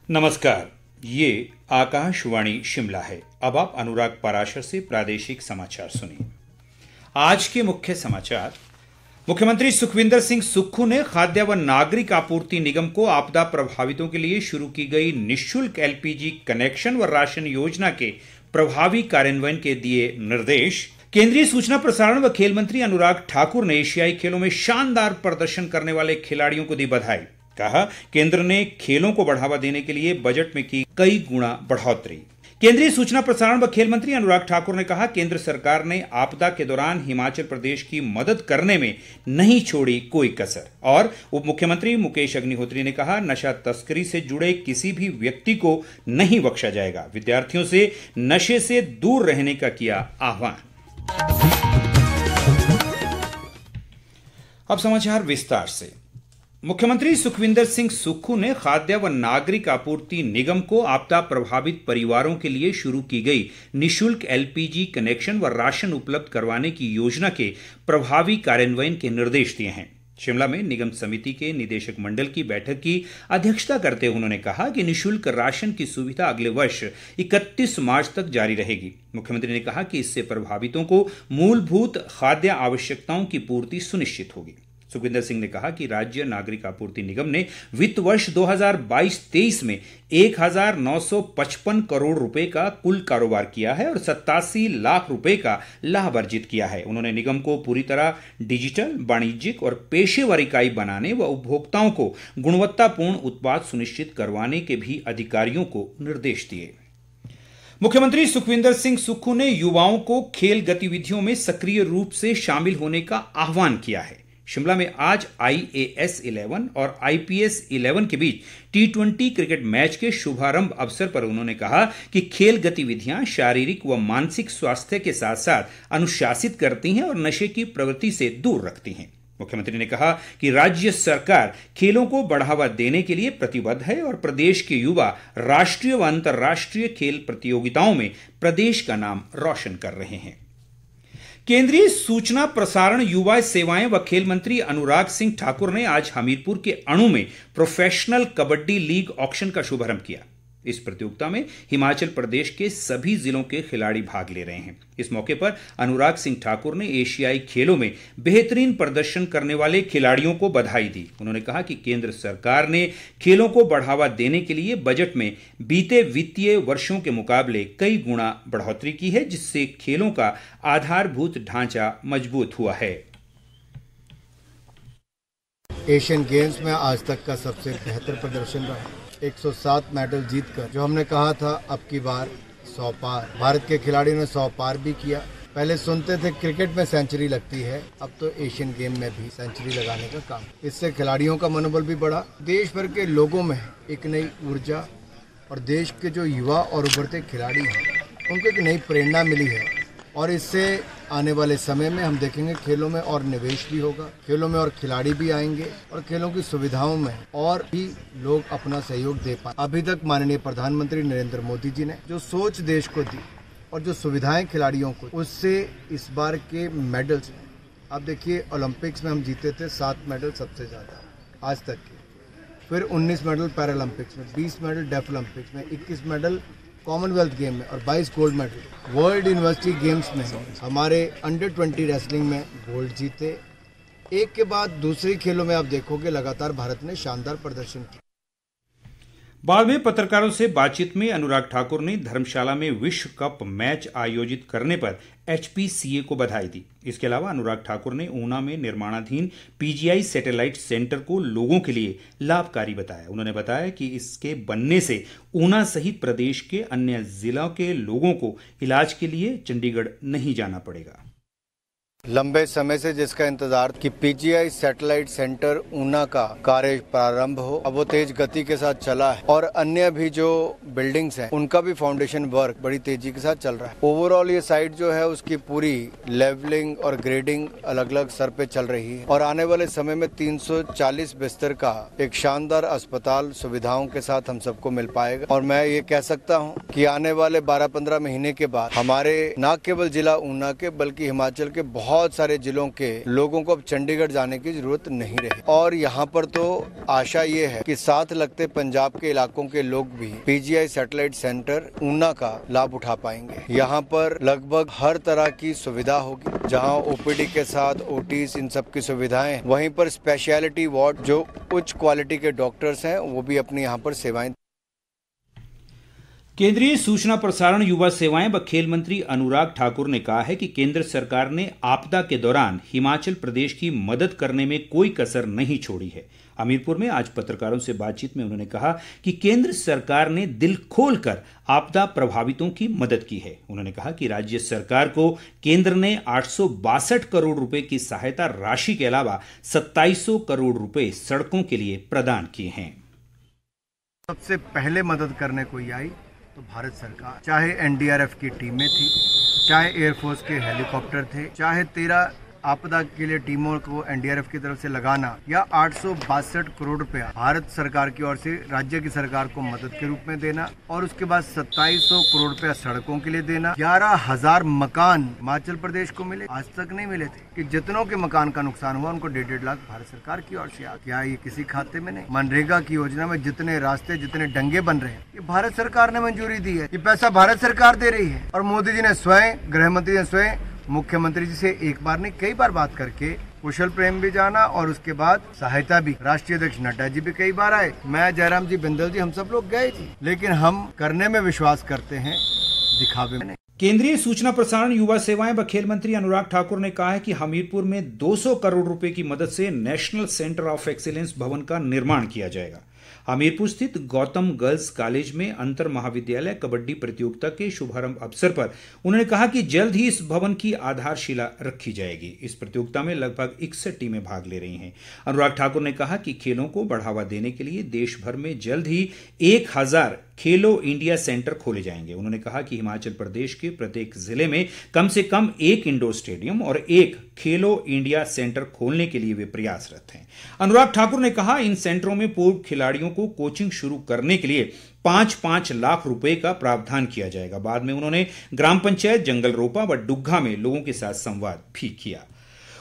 नमस्कार, ये आकाशवाणी शिमला है। अब आप अनुराग पाराशर से प्रादेशिक समाचार सुनिए। आज के मुख्य समाचार। मुख्यमंत्री सुखविंदर सिंह सुक्खू ने खाद्य व नागरिक आपूर्ति निगम को आपदा प्रभावितों के लिए शुरू की गई निःशुल्क एलपीजी कनेक्शन व राशन योजना के प्रभावी कार्यान्वयन के दिए निर्देश। केंद्रीय सूचना प्रसारण व खेल मंत्री अनुराग ठाकुर ने एशियाई खेलों में शानदार प्रदर्शन करने वाले खिलाड़ियों को दी बधाई। कहा, केंद्र ने खेलों को बढ़ावा देने के लिए बजट में की कई गुना बढ़ोतरी। केंद्रीय सूचना प्रसारण व खेल मंत्री अनुराग ठाकुर ने कहा, केंद्र सरकार ने आपदा के दौरान हिमाचल प्रदेश की मदद करने में नहीं छोड़ी कोई कसर। और उप मुख्यमंत्री मुकेश अग्निहोत्री ने कहा, नशा तस्करी से जुड़े किसी भी व्यक्ति को नहीं बख्शा जाएगा। विद्यार्थियों से नशे से दूर रहने का किया आह्वान। अब समाचार विस्तार से। मुख्यमंत्री सुखविंदर सिंह सुक्खू ने खाद्य व नागरिक आपूर्ति निगम को आपदा प्रभावित परिवारों के लिए शुरू की गई निःशुल्क एलपीजी कनेक्शन व राशन उपलब्ध करवाने की योजना के प्रभावी कार्यान्वयन के निर्देश दिए हैं। शिमला में निगम समिति के निदेशक मंडल की बैठक की अध्यक्षता करते हुए उन्होंने कहा कि निःशुल्क राशन की सुविधा अगले वर्ष 31 मार्च तक जारी रहेगी। मुख्यमंत्री ने कहा कि इससे प्रभावितों को मूलभूत खाद्य आवश्यकताओं की पूर्ति सुनिश्चित होगी। सुखविंदर सिंह ने कहा कि राज्य नागरिक आपूर्ति निगम ने वित्त वर्ष 2022-23 में 1955 करोड़ रुपए का कुल कारोबार किया है और 87 लाख रुपए का लाभ अर्जित किया है। उन्होंने निगम को पूरी तरह डिजिटल, वाणिज्यिक और पेशेवर इकाई बनाने व उपभोक्ताओं को गुणवत्तापूर्ण उत्पाद सुनिश्चित करवाने के भी अधिकारियों को निर्देश दिए। मुख्यमंत्री सुखविंदर सिंह सुक्खू ने युवाओं को खेल गतिविधियों में सक्रिय रूप से शामिल होने का आह्वान किया है। शिमला में आज IAS 11 और IPS 11 के बीच T20 क्रिकेट मैच के शुभारंभ अवसर पर उन्होंने कहा कि खेल गतिविधियां शारीरिक व मानसिक स्वास्थ्य के साथ साथ अनुशासित करती हैं और नशे की प्रवृत्ति से दूर रखती हैं। मुख्यमंत्री ने कहा कि राज्य सरकार खेलों को बढ़ावा देने के लिए प्रतिबद्ध है और प्रदेश के युवा राष्ट्रीय व अंतर्राष्ट्रीय खेल प्रतियोगिताओं में प्रदेश का नाम रोशन कर रहे हैं। केंद्रीय सूचना प्रसारण, युवा सेवाएं व खेल मंत्री अनुराग सिंह ठाकुर ने आज हमीरपुर के अणु में प्रोफेशनल कबड्डी लीग ऑक्शन का शुभारंभ किया। इस प्रतियोगिता में हिमाचल प्रदेश के सभी जिलों के खिलाड़ी भाग ले रहे हैं। इस मौके पर अनुराग सिंह ठाकुर ने एशियाई खेलों में बेहतरीन प्रदर्शन करने वाले खिलाड़ियों को बधाई दी। उन्होंने कहा कि केंद्र सरकार ने खेलों को बढ़ावा देने के लिए बजट में बीते वित्तीय वर्षों के मुकाबले कई गुना बढ़ोतरी की है, जिससे खेलों का आधारभूत ढांचा मजबूत हुआ है। एशियन गेम्स में आज तक का सबसे बेहतर प्रदर्शन रहा। 107 मेडल जीतकर जो हमने कहा था अब की बार 100 पार, भारत के खिलाड़ियों ने 100 पार भी किया। पहले सुनते थे क्रिकेट में सेंचुरी लगती है, अब तो एशियन गेम में भी सेंचुरी लगाने का काम। इससे खिलाड़ियों का मनोबल भी बढ़ा, देश भर के लोगों में एक नई ऊर्जा और देश के जो युवा और उभरते खिलाड़ी हैं उनको एक नई प्रेरणा मिली है। और इससे आने वाले समय में हम देखेंगे खेलों में और निवेश भी होगा, खेलों में और खिलाड़ी भी आएंगे और खेलों की सुविधाओं में और भी लोग अपना सहयोग दे पाए। अभी तक माननीय प्रधानमंत्री नरेंद्र मोदी जी ने जो सोच देश को दी और जो सुविधाएं खिलाड़ियों को, उससे इस बार के मेडल्स में आप देखिए, ओलंपिक्स में हम जीते थे 7 मेडल सबसे ज़्यादा आज तक के, फिर 19 मेडल पैरालंपिक्स में, 20 मेडल डेफ ओलंपिक्स में, 21 मेडल कॉमनवेल्थ गेम में और 22 gold medal. World university games में हमारे अंडर 20 रेसलिंग में गोल्ड जीते। एक के बाद दूसरे खेलों में आप देखोगे लगातार भारत ने शानदार प्रदर्शन किया। बाद में पत्रकारों से बातचीत में अनुराग ठाकुर ने धर्मशाला में विश्व कप मैच आयोजित करने पर HPCA को बधाई दी। इसके अलावा अनुराग ठाकुर ने ऊना में निर्माणाधीन PGI सैटेलाइट सेंटर को लोगों के लिए लाभकारी बताया। उन्होंने बताया कि इसके बनने से ऊना सहित प्रदेश के अन्य जिलों के लोगों को इलाज के लिए चंडीगढ़ नहीं जाना पड़ेगा। लंबे समय से जिसका इंतजार कि PGI सैटेलाइट सेंटर ऊना का कार्य प्रारंभ हो, अब वो तेज गति के साथ चला है और अन्य भी जो बिल्डिंग्स हैं उनका भी फाउंडेशन वर्क बड़ी तेजी के साथ चल रहा है। ओवरऑल ये साइट जो है उसकी पूरी लेवलिंग और ग्रेडिंग अलग अलग स्तर पे चल रही है और आने वाले समय में 340 बिस्तर का एक शानदार अस्पताल सुविधाओं के साथ हम सबको मिल पाएगा। और मैं ये कह सकता हूँ कि आने वाले 12-15 महीने के बाद हमारे न केवल जिला ऊना के बल्कि हिमाचल के बहुत बहुत सारे जिलों के लोगों को अब चंडीगढ़ जाने की जरूरत नहीं रही और यहाँ पर तो आशा ये है कि साथ लगते पंजाब के इलाकों के लोग भी पीजीआई सैटेलाइट सेंटर ऊना का लाभ उठा पाएंगे। यहाँ पर लगभग हर तरह की सुविधा होगी, जहाँ ओपीडी के साथ ओटीज इन सब की सुविधाएं, वहीं पर स्पेशलिटी वार्ड जो उच्च क्वालिटी के डॉक्टर्स हैं वो भी अपनी यहाँ पर सेवाएं। केंद्रीय सूचना प्रसारण युवा सेवाएं व खेल मंत्री अनुराग ठाकुर ने कहा है कि केंद्र सरकार ने आपदा के दौरान हिमाचल प्रदेश की मदद करने में कोई कसर नहीं छोड़ी है। हमीरपुर में आज पत्रकारोरों से बातचीत में उन्होंने कहा कि केंद्र सरकार ने दिल खोलकर आपदा प्रभावितों की मदद की है। उन्होंने कहा कि राज्य सरकार को केंद्र ने 862 करोड़ रुपए की सहायता राशि के अलावा 2700 करोड़ रुपए सड़कों के लिए प्रदान किए हैं। सबसे पहले मदद करने कोई आई तो भारत सरकार, चाहे एनडीआरएफ की टीमें थी, चाहे एयरफोर्स के हेलीकॉप्टर थे, चाहे 13 आपदा के लिए टीमों को एनडीआरएफ की तरफ से लगाना या 862 करोड़ रुपया भारत सरकार की ओर से राज्य की सरकार को मदद के रूप में देना और उसके बाद 2700 करोड़ रुपया सड़कों के लिए देना। 11,000 मकान हिमाचल प्रदेश को मिले, आज तक नहीं मिले थे कि जितनों के मकान का नुकसान हुआ उनको 1.5 लाख भारत सरकार की ओर से आ। क्या ये किसी खाते में नहीं? मनरेगा की योजना में जितने रास्ते, जितने डंगे बन रहे हैं, ये भारत सरकार ने मंजूरी दी है, ये पैसा भारत सरकार दे रही है। और मोदी जी ने स्वयं, गृह मंत्री ने स्वयं मुख्यमंत्री जी से एक बार नहीं कई बार बात करके कुशल प्रेम भी जाना और उसके बाद सहायता भी। राष्ट्रीय अध्यक्ष नड्डा जी भी कई बार आए, मैं, जयराम जी, बिंदल जी, हम सब लोग गए थे, लेकिन हम करने में विश्वास करते हैं, दिखावे में नहीं। केंद्रीय सूचना प्रसारण युवा सेवाएं व खेल मंत्री अनुराग ठाकुर ने कहा है कि हमीरपुर में 200 करोड़ रुपए की मदद से नेशनल सेंटर ऑफ एक्सीलेंस भवन का निर्माण किया जाएगा। हमीरपुर स्थित गौतम गर्ल्स कॉलेज में अंतर महाविद्यालय कबड्डी प्रतियोगिता के शुभारंभ अवसर पर उन्होंने कहा कि जल्द ही इस भवन की आधारशिला रखी जाएगी। इस प्रतियोगिता में लगभग 61 टीमें भाग ले रही हैं। अनुराग ठाकुर ने कहा कि खेलों को बढ़ावा देने के लिए देश भर में जल्द ही 1000 खेलो इंडिया सेंटर खोले जाएंगे। उन्होंने कहा कि हिमाचल प्रदेश के प्रत्येक जिले में कम से कम 1 इंडोर स्टेडियम और 1 खेलो इंडिया सेंटर खोलने के लिए वे प्रयासरत हैं। अनुराग ठाकुर ने कहा इन सेंटरों में पूर्व खिलाड़ियों को कोचिंग शुरू करने के लिए 5-5 लाख रुपए का प्रावधान किया जाएगा। बाद में उन्होंने ग्राम पंचायत जंगल रोपा व डुग्गा में लोगों के साथ संवाद भी किया।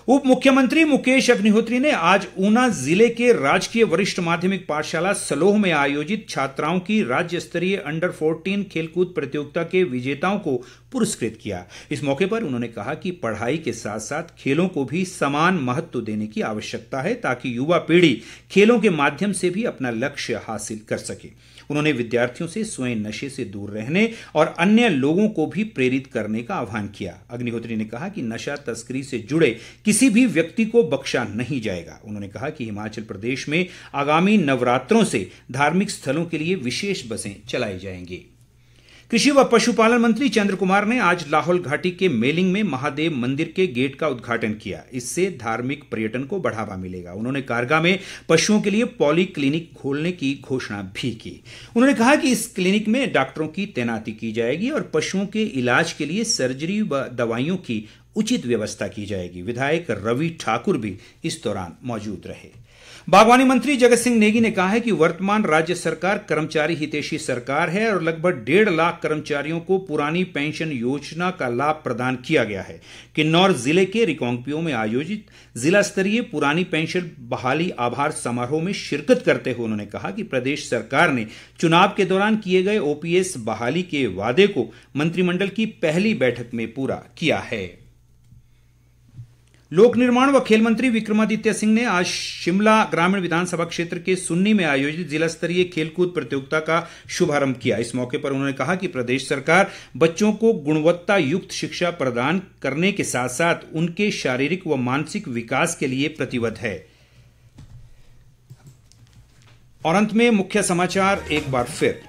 उप मुख्यमंत्री मुकेश अग्निहोत्री ने आज ऊना जिले के राजकीय वरिष्ठ माध्यमिक पाठशाला सलोह में आयोजित छात्राओं की राज्य स्तरीय अंडर 14 खेलकूद प्रतियोगिता के विजेताओं को पुरस्कृत किया। इस मौके पर उन्होंने कहा कि पढ़ाई के साथ साथ खेलों को भी समान महत्व देने की आवश्यकता है ताकि युवा पीढ़ी खेलों के माध्यम से भी अपना लक्ष्य हासिल कर सके। उन्होंने विद्यार्थियों से स्वयं नशे से दूर रहने और अन्य लोगों को भी प्रेरित करने का आह्वान किया। अग्निहोत्री ने कहा कि नशा तस्करी से जुड़े किसी भी व्यक्ति को बख्शा नहीं जाएगा। उन्होंने कहा कि हिमाचल प्रदेश में आगामी नवरात्रों से धार्मिक स्थलों के लिए विशेष बसें चलाई जाएंगी। कृषि व पशुपालन मंत्री चंद्र कुमार ने आज लाहौल घाटी के मेलिंग में महादेव मंदिर के गेट का उद्घाटन किया। इससे धार्मिक पर्यटन को बढ़ावा मिलेगा। उन्होंने कारगा में पशुओं के लिए पॉली क्लिनिक खोलने की घोषणा भी की। उन्होंने कहा कि इस क्लिनिक में डॉक्टरों की तैनाती की जाएगी और पशुओं के इलाज के लिए सर्जरी व दवाइयों की उचित व्यवस्था की जाएगी। विधायक रवि ठाकुर भी इस दौरान मौजूद रहे। बागवानी मंत्री जगत सिंह नेगी ने कहा है कि वर्तमान राज्य सरकार कर्मचारी हितैषी सरकार है और लगभग 1.5 लाख कर्मचारियों को पुरानी पेंशन योजना का लाभ प्रदान किया गया है। किन्नौर जिले के रिकांगपिओ में आयोजित जिला स्तरीय पुरानी पेंशन बहाली आभार समारोह में शिरकत करते हुए उन्होंने कहा कि प्रदेश सरकार ने चुनाव के दौरान किए गए ओपीएस बहाली के वादे को मंत्रिमंडल की पहली बैठक में पूरा किया है। लोक निर्माण व खेल मंत्री विक्रमादित्य सिंह ने आज शिमला ग्रामीण विधानसभा क्षेत्र के सुन्नी में आयोजित जिला स्तरीय खेलकूद प्रतियोगिता का शुभारंभ किया। इस मौके पर उन्होंने कहा कि प्रदेश सरकार बच्चों को गुणवत्ता युक्त शिक्षा प्रदान करने के साथ साथ उनके शारीरिक व मानसिक विकास के लिए प्रतिबद्ध है। और अंत में मुख्य समाचार एक बार फिर।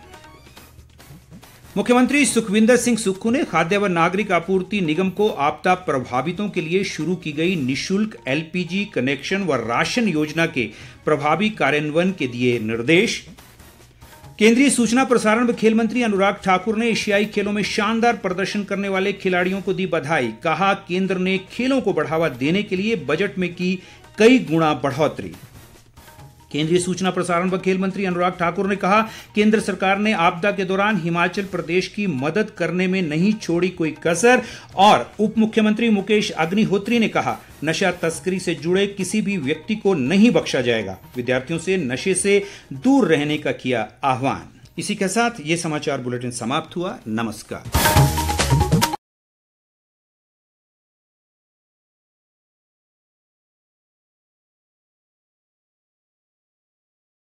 मुख्यमंत्री सुखविंदर सिंह सुक्खू ने खाद्य व नागरिक आपूर्ति निगम को आपदा प्रभावितों के लिए शुरू की गई निःशुल्क एलपीजी कनेक्शन व राशन योजना के प्रभावी कार्यान्वयन के दिए निर्देश। केंद्रीय सूचना प्रसारण व खेल मंत्री अनुराग ठाकुर ने एशियाई खेलों में शानदार प्रदर्शन करने वाले खिलाड़ियों को दी बधाई। कहा, केंद्र ने खेलों को बढ़ावा देने के लिए बजट में की कई गुना बढ़ोतरी। केंद्रीय सूचना प्रसारण व खेल मंत्री अनुराग ठाकुर ने कहा, केंद्र सरकार ने आपदा के दौरान हिमाचल प्रदेश की मदद करने में नहीं छोड़ी कोई कसर। और उप मुख्यमंत्री मुकेश अग्निहोत्री ने कहा, नशा तस्करी से जुड़े किसी भी व्यक्ति को नहीं बख्शा जाएगा। विद्यार्थियों से नशे से दूर रहने का किया आह्वान। इसी के साथ ये समाचार बुलेटिन समाप्त हुआ। नमस्कार।